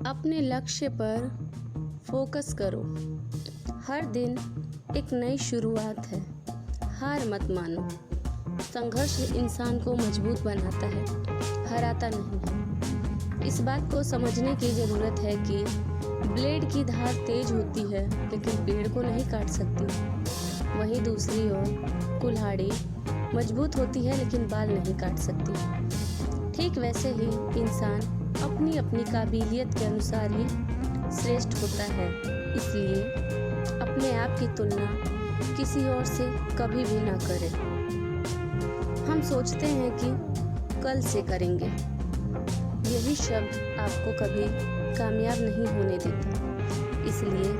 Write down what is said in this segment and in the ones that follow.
अपने लक्ष्य पर फोकस करो। हर दिन एक नई शुरुआत है। हार मत मानो। संघर्ष इंसान को मजबूत बनाता है, हराता नहीं। इस बात को समझने की ज़रूरत है कि ब्लेड की धार तेज होती है लेकिन पेड़ को नहीं काट सकती। वहीं दूसरी ओर कुल्हाड़ी मजबूत होती है लेकिन बाल नहीं काट सकती। ठीक वैसे ही इंसान अपनी अपनी काबिलियत के अनुसार ही श्रेष्ठ होता है। इसलिए अपने आप की तुलना किसी और से कभी भी ना करें। हम सोचते हैं कि कल से करेंगे, यही शब्द आपको कभी कामयाब नहीं होने देता। इसलिए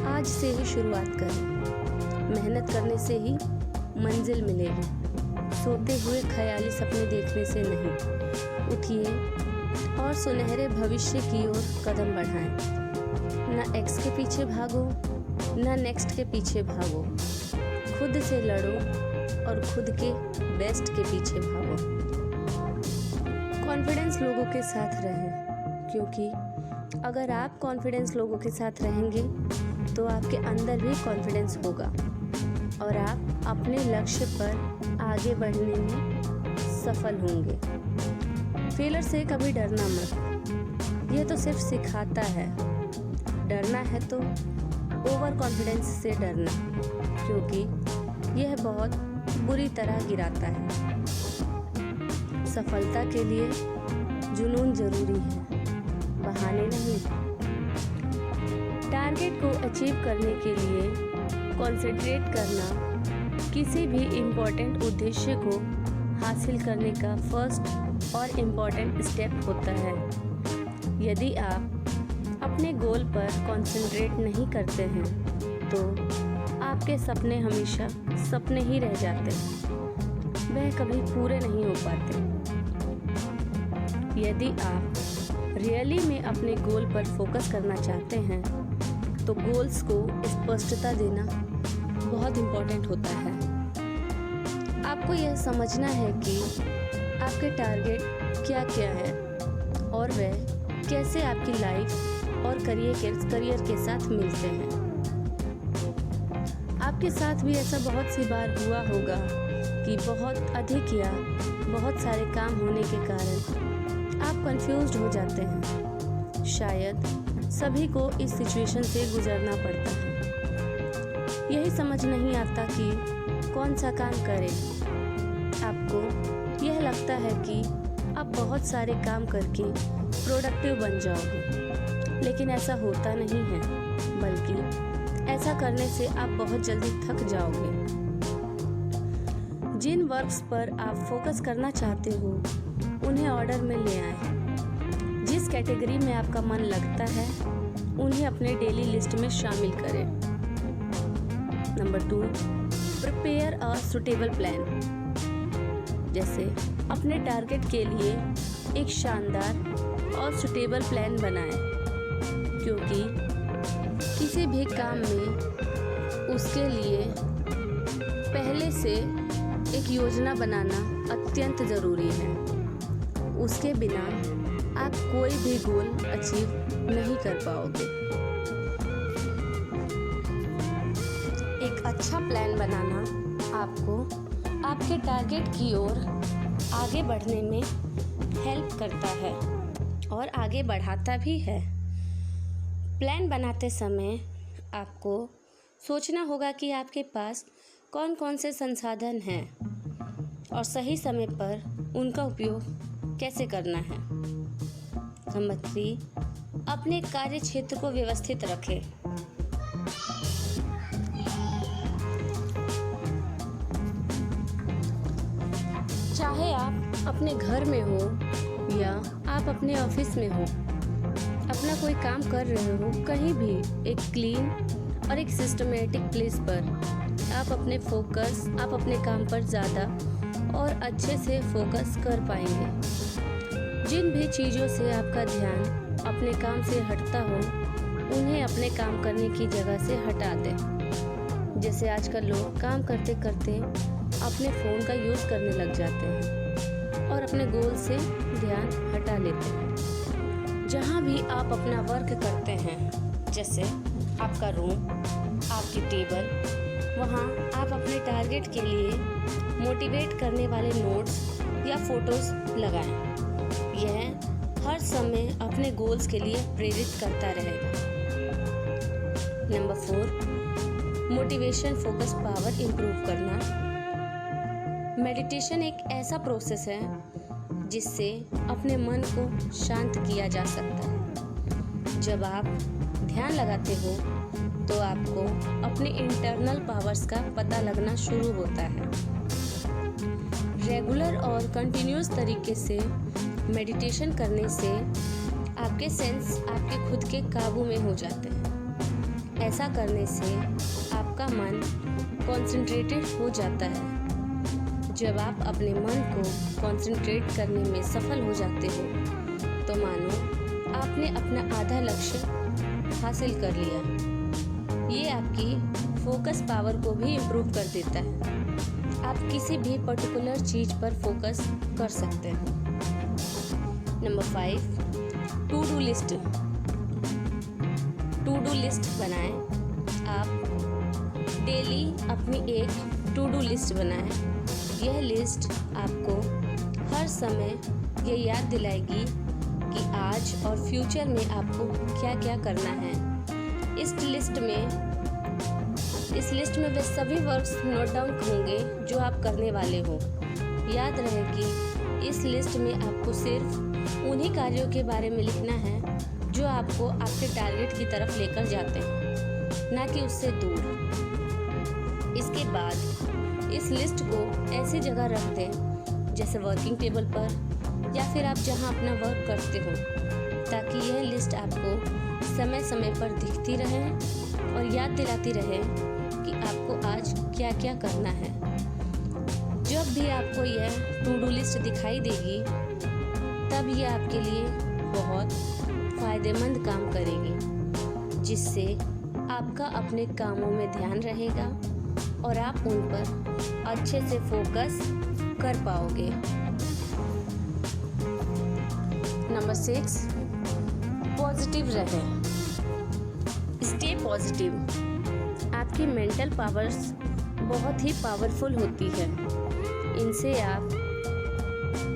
आज से ही शुरुआत करें। मेहनत करने से ही मंजिल मिलेगी, सोते हुए ख्याली सपने देखने से नहीं। उठिए और सुनहरे भविष्य की ओर कदम बढ़ाएं। ना एक्स के पीछे भागो, ना नेक्स्ट के पीछे भागो। खुद से लड़ो और खुद के बेस्ट के पीछे भागो। कॉन्फिडेंस लोगों के साथ रहें, क्योंकि अगर आप कॉन्फिडेंस लोगों के साथ रहेंगे तो आपके अंदर भी कॉन्फिडेंस होगा और आप अपने लक्ष्य पर आगे बढ़ने में सफल होंगे। फेलर से कभी डरना मत, यह तो सिर्फ सिखाता है। डरना है तो ओवर कॉन्फिडेंस से डरना, क्योंकि यह बहुत बुरी तरह गिराता है। सफलता के लिए जुनून जरूरी है, बहाने नहीं। टारगेट को अचीव करने के लिए कंसंट्रेट करना किसी भी इम्पोर्टेंट उद्देश्य को हासिल करने का फर्स्ट और इम्पोर्टेंट स्टेप होता है। यदि आप अपने गोल पर कंसंट्रेट नहीं करते हैं तो आपके सपने हमेशा सपने ही रह जाते हैं, वह कभी पूरे नहीं हो पाते। यदि आप रियली में अपने गोल पर फोकस करना चाहते हैं तो गोल्स को स्पष्टता देना बहुत इम्पोर्टेंट होता है। आपको यह समझना है कि आपके टारगेट क्या क्या है और वह कैसे आपकी लाइफ और करियर के साथ मिलते हैं। आपके साथ भी ऐसा बहुत सी बार हुआ होगा कि बहुत अधिक या बहुत सारे काम होने के कारण आप कंफ्यूज्ड हो जाते हैं। शायद सभी को इस सिचुएशन से गुजरना पड़ता है। यही समझ नहीं आता कि कौन सा काम करें। आपको यह लगता है कि आप बहुत सारे काम करके प्रोडक्टिव बन जाओगे, लेकिन ऐसा होता नहीं है, बल्कि ऐसा करने से आप बहुत जल्दी थक जाओगे। जिन वर्क्स पर आप फोकस करना चाहते हो उन्हें ऑर्डर में ले आएं। जिस कैटेगरी में आपका मन लगता है उन्हें अपने डेली लिस्ट में शामिल करें। Number 2, prepare a suitable plan. जैसे अपने टारगेट के लिए एक शानदार और सुटेबल प्लान बनाएं, क्योंकि किसी भी काम में उसके लिए पहले से एक योजना बनाना अत्यंत ज़रूरी है। उसके बिना आप कोई भी गोल अचीव नहीं कर पाओगे। एक अच्छा प्लान बनाना आपको आपके टारगेट की ओर आगे बढ़ने में हेल्प करता है और आगे बढ़ाता भी है। प्लान बनाते समय आपको सोचना होगा कि आपके पास कौन कौन से संसाधन हैं और सही समय पर उनका उपयोग कैसे करना है। नंबर 3, अपने कार्य क्षेत्र को व्यवस्थित रखें। चाहे आप अपने घर में हो या आप अपने ऑफिस में हो, अपना कोई काम कर रहे हो, कहीं भी एक क्लीन और एक सिस्टमेटिक प्लेस पर आप अपने काम पर ज़्यादा और अच्छे से फोकस कर पाएंगे। जिन भी चीज़ों से आपका ध्यान अपने काम से हटता हो उन्हें अपने काम करने की जगह से हटा दें। जैसे आजकल लोग काम करते करते अपने फ़ोन का यूज़ करने लग जाते हैं और अपने गोल से ध्यान हटा लेते हैं। जहाँ भी आप अपना वर्क करते हैं, जैसे आपका रूम, आपकी टेबल, वहाँ आप अपने टारगेट के लिए मोटिवेट करने वाले नोट्स या फोटोज़ लगाएं। यह हर समय अपने गोल्स के लिए प्रेरित करता रहेगा। Number 4, motivation focus power improve करना। मेडिटेशन एक ऐसा प्रोसेस है जिससे अपने मन को शांत किया जा सकता है। जब आप ध्यान लगाते हो तो आपको अपने इंटरनल पावर्स का पता लगना शुरू होता है। रेगुलर और कंटिन्यूस तरीके से मेडिटेशन करने से आपके सेंस आपके खुद के काबू में हो जाते हैं। ऐसा करने से आपका मन कॉन्सेंट्रेटेड हो जाता है। जब आप अपने मन को कंसंट्रेट करने में सफल हो जाते हो तो मानो आपने अपना आधा लक्ष्य हासिल कर लिया। ये आपकी फोकस पावर को भी इम्प्रूव कर देता है। आप किसी भी पर्टिकुलर चीज़ पर फोकस कर सकते हैं। Number 5, to do list. To do list बनाएं। आप डेली अपनी एक टू डू लिस्ट बनाएं। यह लिस्ट आपको हर समय ये याद दिलाएगी कि आज और फ्यूचर में आपको क्या क्या करना है। इस लिस्ट में वे सभी वर्क्स नोट डाउन होंगे जो आप करने वाले हो। याद रहे कि इस लिस्ट में आपको सिर्फ उन्हीं कार्यों के बारे में लिखना है जो आपको आपके टारगेट की तरफ लेकर जाते हैं, ना कि उससे दूर। इसके बाद इस लिस्ट को ऐसी जगह रख दें जैसे वर्किंग टेबल पर या फिर आप जहां अपना वर्क करते हो, ताकि यह लिस्ट आपको समय समय पर दिखती रहे और याद दिलाती रहे कि आपको आज क्या क्या करना है। जब भी आपको यह टू डू लिस्ट दिखाई देगी तब यह आपके लिए बहुत फ़ायदेमंद काम करेगी, जिससे आपका अपने कामों में ध्यान रहेगा और आप उन पर अच्छे से फोकस कर पाओगे। नंबर 6, पॉजिटिव रहें। Stay positive. आपकी मेंटल पावर्स बहुत ही पावरफुल होती है। इनसे आप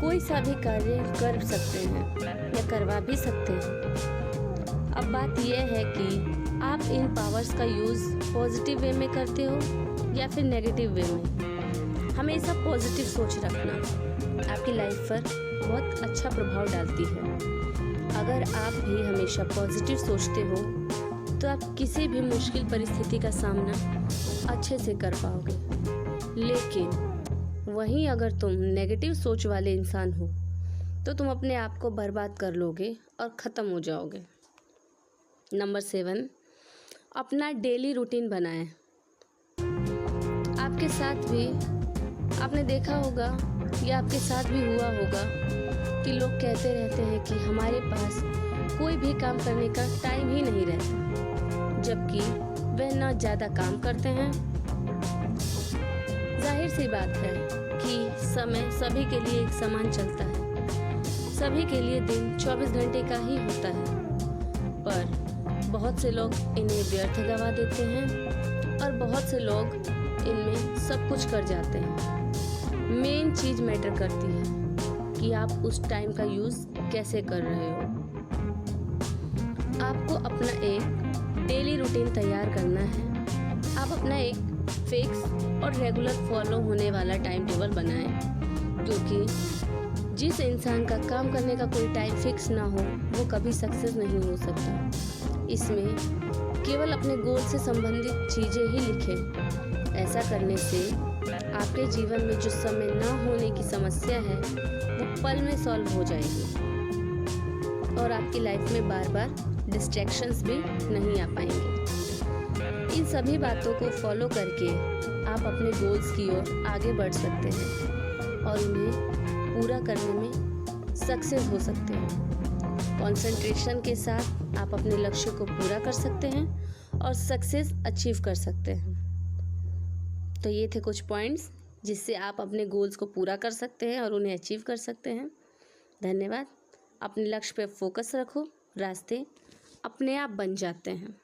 कोई सा भी कार्य कर सकते हैं या करवा भी सकते हैं। अब बात यह है कि आप इन पावर्स का यूज़ पॉजिटिव वे में करते हो या फिर नेगेटिव वे में। हमेशा पॉजिटिव सोच रखना आपकी लाइफ पर बहुत अच्छा प्रभाव डालती है। अगर आप भी हमेशा पॉजिटिव सोचते हो तो आप किसी भी मुश्किल परिस्थिति का सामना अच्छे से कर पाओगे। लेकिन वहीं अगर तुम नेगेटिव सोच वाले इंसान हो तो तुम अपने आप को बर्बाद कर लोगे और ख़त्म हो जाओगे। नंबर 7, अपना डेली रूटीन बनाएं। आपके साथ भी आपने देखा होगा या आपके साथ भी हुआ होगा कि लोग कहते रहते हैं कि हमारे पास कोई भी काम करने का टाइम ही नहीं रहता, जबकि वह ना ज़्यादा काम करते हैं। जाहिर सी बात है कि समय सभी के लिए एक समान चलता है। सभी के लिए दिन 24 घंटे का ही होता है, पर बहुत से लोग इन्हें व्यर्थ गवा देते हैं और बहुत से लोग इनमें सब कुछ कर जाते हैं। मेन चीज़ मैटर करती है कि आप उस टाइम का यूज़ कैसे कर रहे हो। आपको अपना एक डेली रूटीन तैयार करना है। आप अपना एक फिक्स और रेगुलर फॉलो होने वाला टाइम टेबल बनाएं, क्योंकि जिस इंसान का काम करने का कोई टाइम फिक्स ना हो वो कभी सक्सेस नहीं हो सकता। इसमें केवल अपने गोल से संबंधित चीज़ें ही लिखें। ऐसा करने से आपके जीवन में जो समय ना होने की समस्या है वो पल में सॉल्व हो जाएगी और आपकी लाइफ में बार बार डिस्ट्रैक्शंस भी नहीं आ पाएंगे। इन सभी बातों को फॉलो करके आप अपने गोल्स की ओर आगे बढ़ सकते हैं और उन्हें पूरा करने में सक्सेस हो सकते हैं। कंसंट्रेशन के साथ आप अपने लक्ष्य को पूरा कर सकते हैं और सक्सेस अचीव कर सकते हैं। तो ये थे कुछ पॉइंट्स जिससे आप अपने गोल्स को पूरा कर सकते हैं और उन्हें अचीव कर सकते हैं। धन्यवाद। अपने लक्ष्य पे फोकस रखो रास्ते अपने आप बन जाते हैं।